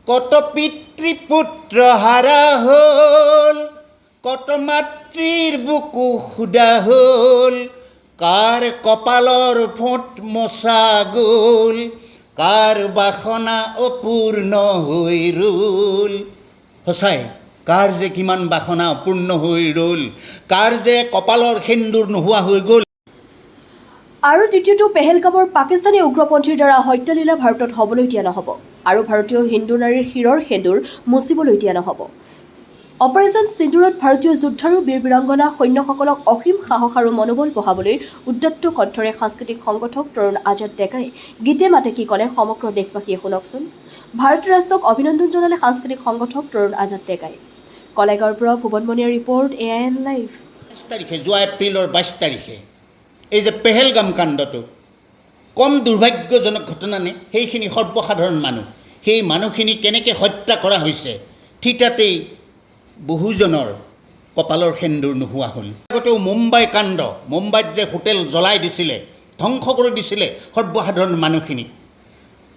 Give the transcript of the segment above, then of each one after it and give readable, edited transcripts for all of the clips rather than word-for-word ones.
কত পিতৃপুত্ৰ হাৰা হ'ল, কত মাতৃৰ বুকু সুদা হ'ল, কাৰ কপালৰ ফোঁট মচা গ'ল, কাৰ বাসনা অপূৰ্ণ হৈ ৰ'ল। সঁচাই কাৰ যে কিমান বাসনা অপূৰ্ণ হৈ ৰ'ল, কাৰ যে কপালৰ সেন্দুৰ নোহোৱা হৈ গ'ল। আৰু দ্বিতীয়টো, পেহেলগামৰ পাকিস্তানী উগ্ৰপন্থীৰ দ্বাৰা হত্যালীলা ভাৰতত হ'বলৈ দিয়া নহ'ব আৰু ভাৰতীয় হিন্দু নাৰীৰ শিৰৰ সেন্দুৰ মুচিবলৈ দিয়া নহ'ব। অপাৰেশ্যন সিন্দুৰত ভাৰতীয় যুদ্ধ আৰু বীৰ বীৰাংগনা সৈন্যসকলক অসীম সাহস আৰু মনোবল বঢ়াবলৈ উদ্যত্ত কণ্ঠৰে সাংস্কৃতিক সংগঠক তৰুণ আজাদ ডেকাই গীতে মাতে কি ক'লে সমগ্ৰ দেশবাসীয়ে শুনকচোন। ভাৰতীয় ৰাষ্ট্ৰক অভিনন্দন জনালে সাংস্কৃতিক সংগঠক তৰুণ আজাদ ডেকাই। কলাইগাঁৱৰ পৰা ভুৱনমণিৰ ৰিপৰ্ট, AIN লাইভ। 22 তাৰিখে, যোৱা এপ্ৰিলৰ 22 তাৰিখে এই যে পেহেলগাম কাণ্ডটো কম দুৰ্ভাগ্যজনক ঘটনা নে? সেইখিনি সৰ্বসাধাৰণ মানুহ, সেই মানুহখিনি কেনেকৈ হত্যা কৰা হৈছে, থিতাতেই বহুজনৰ কপালৰ সেন্দুৰ নোহোৱা হ'ল। আগতেও মুম্বাই কাণ্ড, মুম্বাইত যে হোটেল জ্বলাই দিছিলে, ধ্বংস কৰি দিছিলে সৰ্বসাধাৰণ মানুহখিনিক।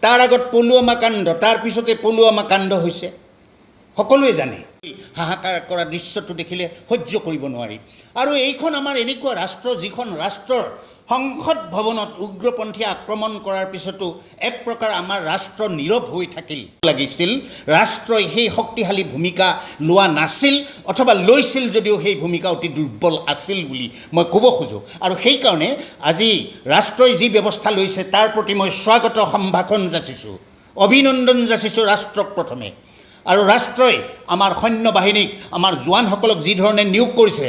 তাৰ আগত পুলৱামা কাণ্ড, তাৰ পিছতে পুলৱামা কাণ্ড হৈছে, সকলোৱে জানে। হাহাকাৰ কৰা দৃশ্যটো দেখিলে সহ্য কৰিব নোৱাৰি। আৰু এইখন আমাৰ এনেকুৱা ৰাষ্ট্ৰ, যিখন ৰাষ্ট্ৰৰ সংসদ ভৱনত উগ্ৰপন্থীয়ে আক্ৰমণ কৰাৰ পিছতো এক প্ৰকাৰ আমাৰ ৰাষ্ট্ৰ নীৰৱ হৈ থাকিল লাগিছিল। ৰাষ্ট্ৰই সেই শক্তিশালী ভূমিকা লোৱা নাছিল, অথবা লৈছিল যদিও সেই ভূমিকা অতি দুৰ্বল আছিল বুলি মই ক'ব খোজোঁ। আৰু সেইকাৰণে আজি ৰাষ্ট্ৰই যি ব্যৱস্থা লৈছে তাৰ প্ৰতি মই স্বাগত সম্ভাষণ যাচিছোঁ, অভিনন্দন যাচিছোঁ ৰাষ্ট্ৰক প্ৰথমে। আৰু ৰাষ্ট্ৰই আমাৰ সৈন্য বাহিনীক, আমাৰ জোৱানসকলক যি ধৰণে নিয়োগ কৰিছে,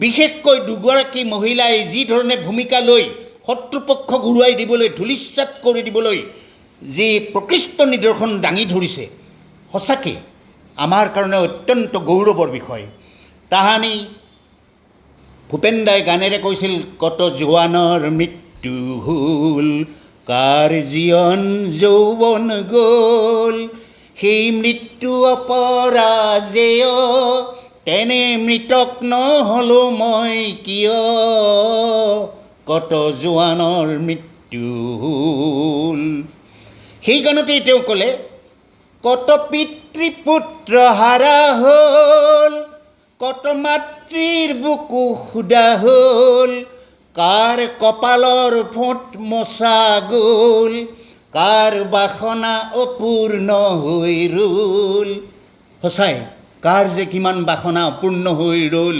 বিশেষকৈ দুগৰাকী মহিলাই যি ধৰণে ভূমিকা লৈ শত্ৰুপক্ষ ঘূৰুৱাই দিবলৈ, ধূলিসাৎ কৰি দিবলৈ যি প্ৰকৃষ্ট নিদৰ্শন দাঙি ধৰিছে, সঁচাকৈ আমাৰ কাৰণে অত্যন্ত গৌৰৱৰ বিষয়। তাহানি ভূপেন দাই গানেৰে কৈছিল, কত জোৱানৰ মৃত্যু হ'ল, কাৰ জীৱন যৌৱন গ'ল, সেই মৃত্যু অপৰাজেয়, তেনে মৃতক নহ'লো মই কিয়, কত জোৱানৰ মৃত্যু হ'ল। সেই গানতেই তেওঁ ক'লে, কত পিতৃপুত্ৰ হাৰা হ'ল, কত মাতৃৰ বুকু সুদা হ'ল, কাৰ কপালৰ ফোঁট মচা গ'ল, কাৰ বাসনা অপূৰ্ণ হৈ ৰ'ল। সঁচাই কাৰ যে কিমান বাসনা অপূৰ্ণ হৈ ৰ'ল,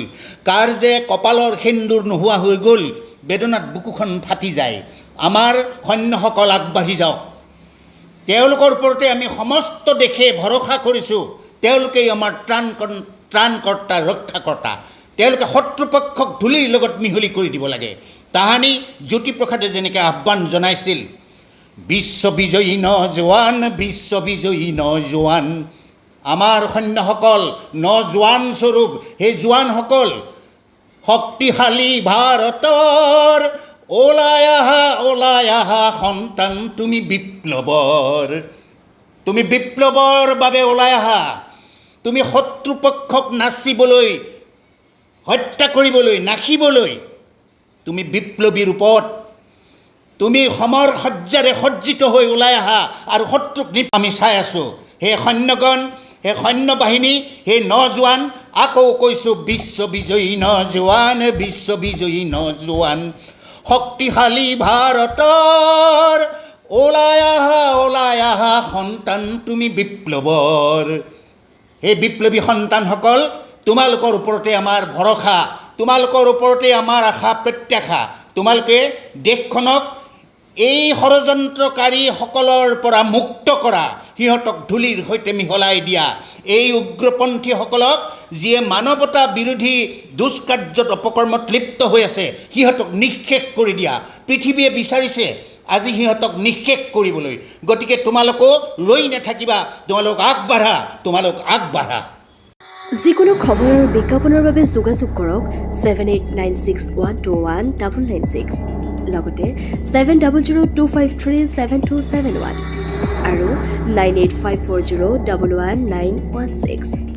কাৰ যে কপালৰ সেন্দুৰ নোহোৱা হৈ গ'ল, বেদনাত বুকুখন ফাটি যায়। আমাৰ সৈন্যসকল আগবাঢ়ি যাওক, তেওঁলোকৰ ওপৰতে আমি সমস্ত দেশে ভৰসা কৰিছোঁ। তেওঁলোকেই আমাৰ ত্ৰাণকৰ্তা, ৰক্ষাকৰ্তা। তেওঁলোকে শত্ৰুপক্ষক ধূলিৰ লগত মিহলি কৰি দিব লাগে। তাহানি জ্যোতিপ্ৰসাদে যেনেকৈ আহ্বান জনাইছিল, বিশ্ববিজয়ী নজোৱান, বিশ্ববিজয়ী নজোৱান। আমাৰ সৈন্যসকল নজোৱান স্বৰূপ, সেই জোৱানসকল শক্তিশালী ভাৰতৰ ওলাই আহা সন্তান, তুমি বিপ্লৱৰ, তুমি বিপ্লৱৰ বাবে ওলাই আহা। তুমি শত্ৰুপক্ষক নাচিবলৈ, হত্যা কৰিবলৈ, নাশিবলৈ তুমি বিপ্লৱী ৰূপত, তুমি সমৰ সজ্জাৰে সজ্জিত হৈ ওলাই আহা আৰু শত্ৰুক আমি চাই আছোঁ। সেই সৈন্যগণ, সেই সৈন্য বাহিনী, সেই নজোৱান, আকৌ কৈছোঁ বিশ্ববিজয়ী নজোৱান, বিশ্ববিজয়ী নজোৱান। শক্তিশালী ভাৰতৰ ওলাই আহা সন্তান, তুমি বিপ্লৱৰ। সেই বিপ্লৱী সন্তানসকল, তোমালোকৰ ওপৰতে আমাৰ ভৰসা, তোমালোকৰ ওপৰতে আমাৰ আশা প্ৰত্যাশা। তোমালোকে দেশখনক এই ষড়যন্ত্ৰকাৰীসকলৰ পৰা মুক্ত কৰা, সিহঁতক ধূলিৰ সৈতে মিহলাই দিয়া। এই উগ্ৰপন্থীসকলক, যিয়ে মানৱতা বিৰোধী দুষ্কাৰ্যত অপকৰ্মত লিপ্ত হৈ আছে, সিহঁতক নিঃশেষ কৰি দিয়া। পৃথিৱীয়ে বিচাৰিছে আজি সিহঁতক নিঃশেষ কৰিবলৈ। গতিকে তোমালোকো ৰৈ নাথাকিবা, তোমালোক আগবাঢ়া, তোমালোক আগবাঢ়া। যিকোনো খবৰ আৰু বিজ্ঞাপনৰ বাবে যোগাযোগ কৰক 7896121996, লগতে 7002537271 আৰু 9854011916।